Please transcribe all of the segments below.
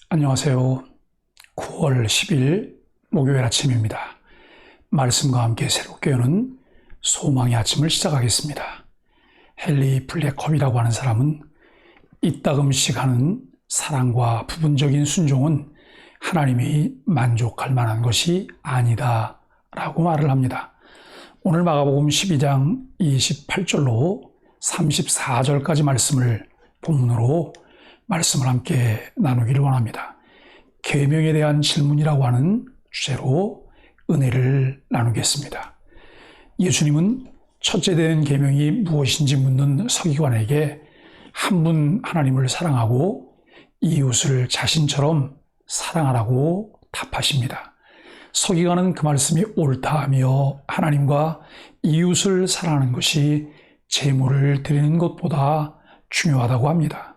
안녕하세요. 9월 10일 목요일 아침입니다. 말씀과 함께 새롭게 여는 소망의 아침을 시작하겠습니다. 헨리 블랙컵이라고 하는 사람은 이따금씩 하는 사랑과 부분적인 순종은 하나님이 만족할 만한 것이 아니다 라고 말을 합니다. 오늘 마가복음 12장 28절로 34절까지 말씀을 본문으로 말씀을 함께 나누기를 원합니다. 계명에 대한 질문이라고 하는 주제로 은혜를 나누겠습니다. 예수님은 첫째 되는 계명이 무엇인지 묻는 서기관에게 한 분 하나님을 사랑하고 이웃을 자신처럼 사랑하라고 답하십니다. 서기관은 그 말씀이 옳다하며 하나님과 이웃을 사랑하는 것이 제물을 드리는 것보다 중요하다고 합니다.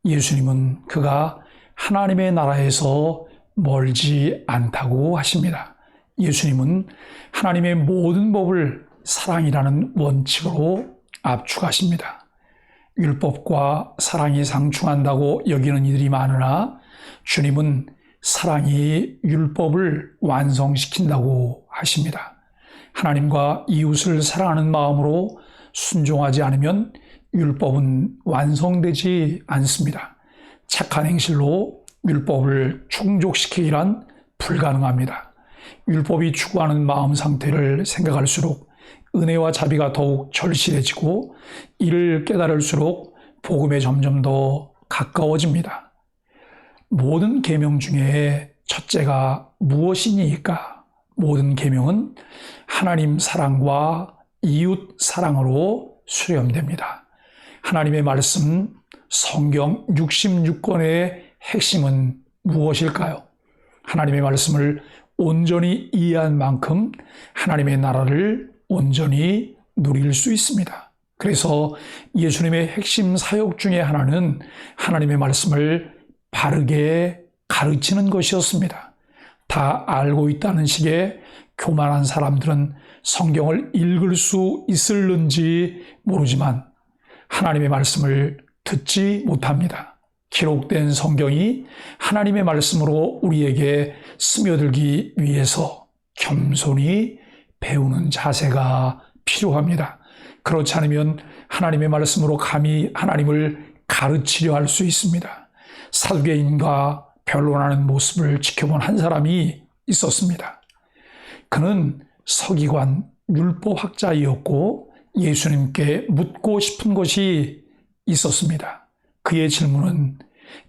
예수님은 그가 하나님의 나라에서 멀지 않다고 하십니다. 예수님은 하나님의 모든 법을 사랑이라는 원칙으로 압축하십니다. 율법과 사랑이 상충한다고 여기는 이들이 많으나 주님은 사랑이 율법을 완성시킨다고 하십니다. 하나님과 이웃을 사랑하는 마음으로 순종하지 않으면 율법은 완성되지 않습니다. 착한 행실로 율법을 충족시키기란 불가능합니다. 율법이 추구하는 마음 상태를 생각할수록 은혜와 자비가 더욱 절실해지고 이를 깨달을수록 복음에 점점 더 가까워집니다. 모든 계명 중에 첫째가 무엇이니까? 모든 계명은 하나님 사랑과 이웃 사랑으로 수렴됩니다. 하나님의 말씀, 성경 66권의 핵심은 무엇일까요? 하나님의 말씀을 온전히 이해한 만큼 하나님의 나라를 온전히 누릴 수 있습니다. 그래서 예수님의 핵심 사역 중에 하나는 하나님의 말씀을 바르게 가르치는 것이었습니다. 다 알고 있다는 식의 교만한 사람들은 성경을 읽을 수 있을는지 모르지만 하나님의 말씀을 듣지 못합니다. 기록된 성경이 하나님의 말씀으로 우리에게 스며들기 위해서 겸손히 배우는 자세가 필요합니다. 그렇지 않으면 하나님의 말씀으로 감히 하나님을 가르치려 할 수 있습니다. 사두개인과 변론하는 모습을 지켜본 한 사람이 있었습니다. 그는 서기관 율법학자이었고 예수님께 묻고 싶은 것이 있었습니다. 그의 질문은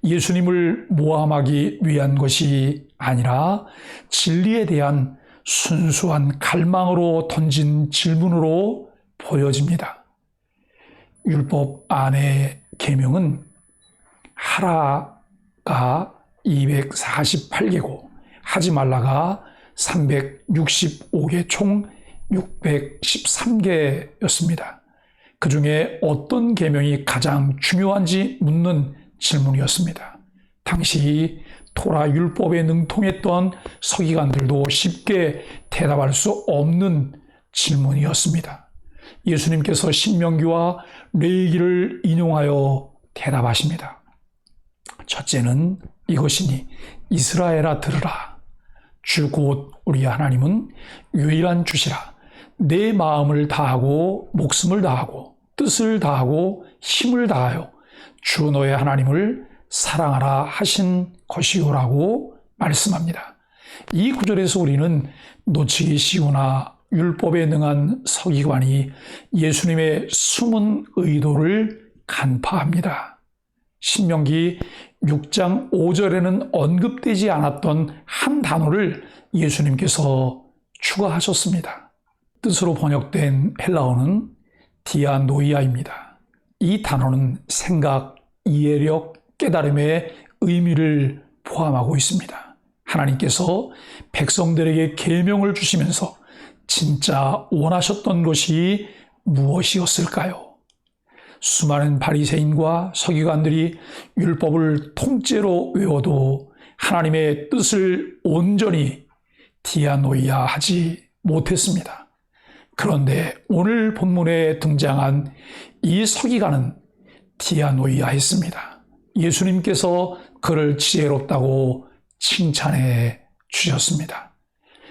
예수님을 모함하기 위한 것이 아니라 진리에 대한 순수한 갈망으로 던진 질문으로 보여집니다. 율법 안의 계명은 하라가 248개고 하지 말라가 365개 총 613개였습니다. 그 중에 어떤 계명이 가장 중요한지 묻는 질문이었습니다. 당시 토라 율법에 능통했던 서기관들도 쉽게 대답할 수 없는 질문이었습니다. 예수님께서 신명기와 레위기를 인용하여 대답하십니다. 첫째는 이것이니 이스라엘아 들으라. 주 곧 우리 하나님은 유일한 주시라. 내 마음을 다하고 목숨을 다하고 뜻을 다하고 힘을 다하여 주 너의 하나님을 사랑하라 하신 것이요라고 말씀합니다. 이 구절에서 우리는 놓치기 쉬우나 율법에 능한 서기관이 예수님의 숨은 의도를 간파합니다. 신명기 6장 5절에는 언급되지 않았던 한 단어를 예수님께서 추가하셨습니다. 뜻으로 번역된 헬라어는 디아노이아입니다. 이 단어는 생각, 이해력, 깨달음의 의미를 포함하고 있습니다. 하나님께서 백성들에게 계명을 주시면서 진짜 원하셨던 것이 무엇이었을까요? 수많은 바리새인과 서기관들이 율법을 통째로 외워도 하나님의 뜻을 온전히 디아노이아 하지 못했습니다. 그런데 오늘 본문에 등장한 이 서기관은 디아노이아 했습니다. 예수님께서 그를 지혜롭다고 칭찬해 주셨습니다.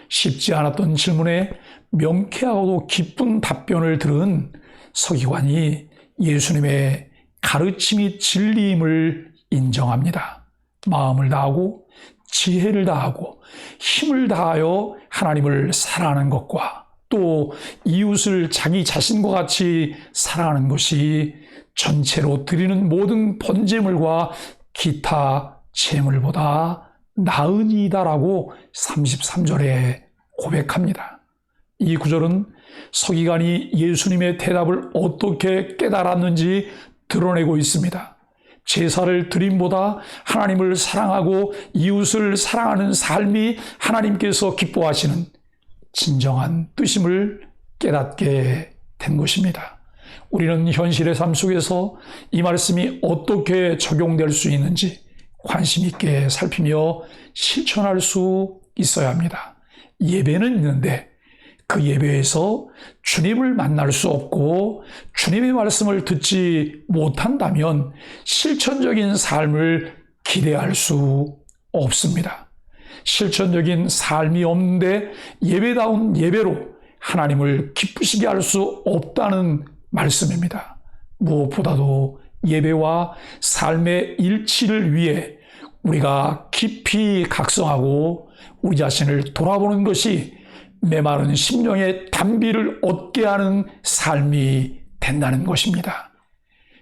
쉽지 않았던 질문에 명쾌하고도 기쁜 답변을 들은 서기관이 예수님의 가르침이 진리임을 인정합니다. 마음을 다하고 지혜를 다하고 힘을 다하여 하나님을 사랑하는 것과 또 이웃을 자기 자신과 같이 사랑하는 것이 전체로 드리는 모든 번제물과 기타 제물보다 나으니이다라고 33절에 고백합니다. 이 구절은 서기관이 예수님의 대답을 어떻게 깨달았는지 드러내고 있습니다. 제사를 드림보다 하나님을 사랑하고 이웃을 사랑하는 삶이 하나님께서 기뻐하시는 진정한 뜻임을 깨닫게 된 것입니다. 우리는 현실의 삶 속에서 이 말씀이 어떻게 적용될 수 있는지 관심 있게 살피며 실천할 수 있어야 합니다. 예배는 있는데 그 예배에서 주님을 만날 수 없고 주님의 말씀을 듣지 못한다면 실천적인 삶을 기대할 수 없습니다. 실천적인 삶이 없는데 예배다운 예배로 하나님을 기쁘시게 할 수 없다는 말씀입니다. 무엇보다도 예배와 삶의 일치를 위해 우리가 깊이 각성하고 우리 자신을 돌아보는 것이 메마른 심령의 단비를 얻게 하는 삶이 된다는 것입니다.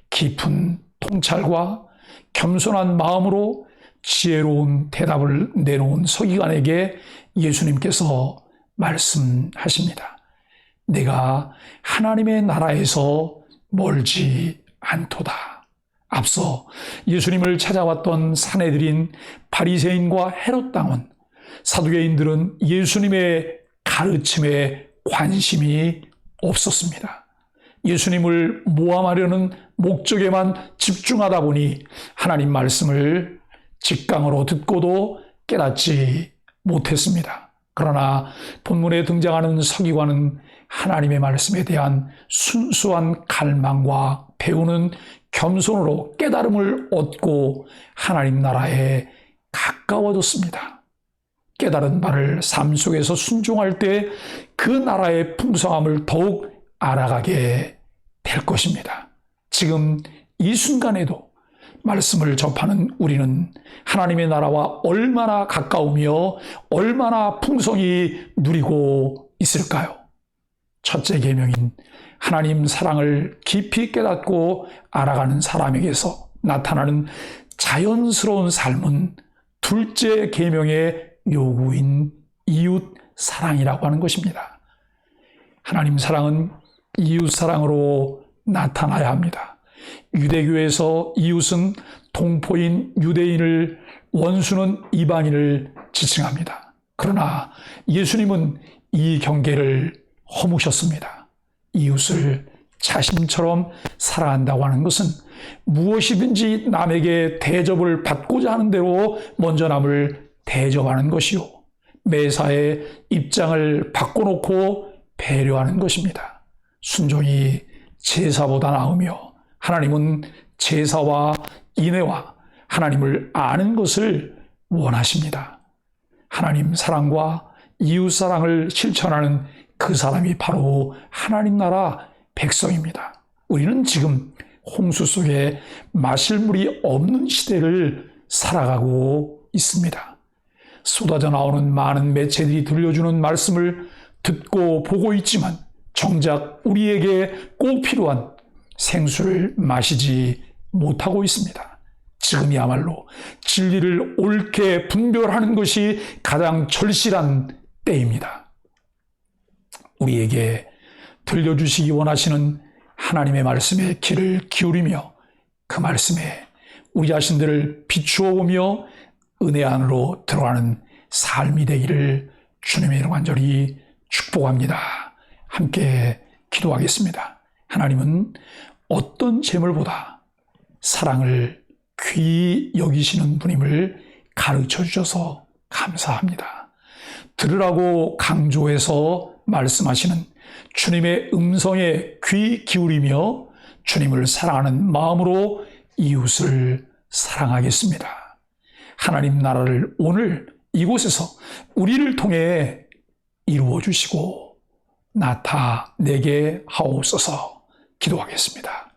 깊은 통찰과 겸손한 마음으로 지혜로운 대답을 내놓은 서기관에게 예수님께서 말씀하십니다. 내가 하나님의 나라에서 멀지 않도다. 앞서 예수님을 찾아왔던 사내들인 바리새인과 헤롯 당원, 사두개인들은 예수님의 가르침에 관심이 없었습니다. 예수님을 모함하려는 목적에만 집중하다 보니 하나님 말씀을 직강으로 듣고도 깨닫지 못했습니다. 그러나 본문에 등장하는 서기관은 하나님의 말씀에 대한 순수한 갈망과 배우는 겸손으로 깨달음을 얻고 하나님 나라에 가까워졌습니다. 깨달은 바를 삶 속에서 순종할 때 그 나라의 풍성함을 더욱 알아가게 될 것입니다. 지금 이 순간에도 말씀을 접하는 우리는 하나님의 나라와 얼마나 가까우며 얼마나 풍성히 누리고 있을까요? 첫째 계명인 하나님 사랑을 깊이 깨닫고 알아가는 사람에게서 나타나는 자연스러운 삶은 둘째 계명의 요구인 이웃 사랑이라고 하는 것입니다. 하나님 사랑은 이웃 사랑으로 나타나야 합니다. 유대교에서 이웃은 동포인 유대인을, 원수는 이방인을 지칭합니다. 그러나 예수님은 이 경계를 허무셨습니다. 이웃을 자신처럼 사랑한다고 하는 것은 무엇이든지 남에게 대접을 받고자 하는 대로 먼저 남을 대접하는 것이요, 매사에 입장을 바꿔놓고 배려하는 것입니다. 순종이 제사보다 나으며 하나님은 제사와 인애와 하나님을 아는 것을 원하십니다. 하나님 사랑과 이웃 사랑을 실천하는 그 사람이 바로 하나님 나라 백성입니다. 우리는 지금 홍수 속에 마실 물이 없는 시대를 살아가고 있습니다. 쏟아져 나오는 많은 매체들이 들려주는 말씀을 듣고 보고 있지만 정작 우리에게 꼭 필요한 생수를 마시지 못하고 있습니다. 지금이야말로 진리를 옳게 분별하는 것이 가장 절실한 때입니다. 우리에게 들려주시기 원하시는 하나님의 말씀에 귀를 기울이며 그 말씀에 우리 자신들을 비추어 보며 은혜 안으로 들어가는 삶이 되기를 주님의 이름 간절히 축복합니다. 함께 기도하겠습니다. 하나님은 어떤 재물보다 사랑을 귀히 여기시는 분임을 가르쳐 주셔서 감사합니다. 들으라고 강조해서 말씀하시는 주님의 음성에 귀 기울이며 주님을 사랑하는 마음으로 이웃을 사랑하겠습니다. 하나님 나라를 오늘 이곳에서 우리를 통해 이루어 주시고 나타내게 하옵소서. 기도하겠습니다.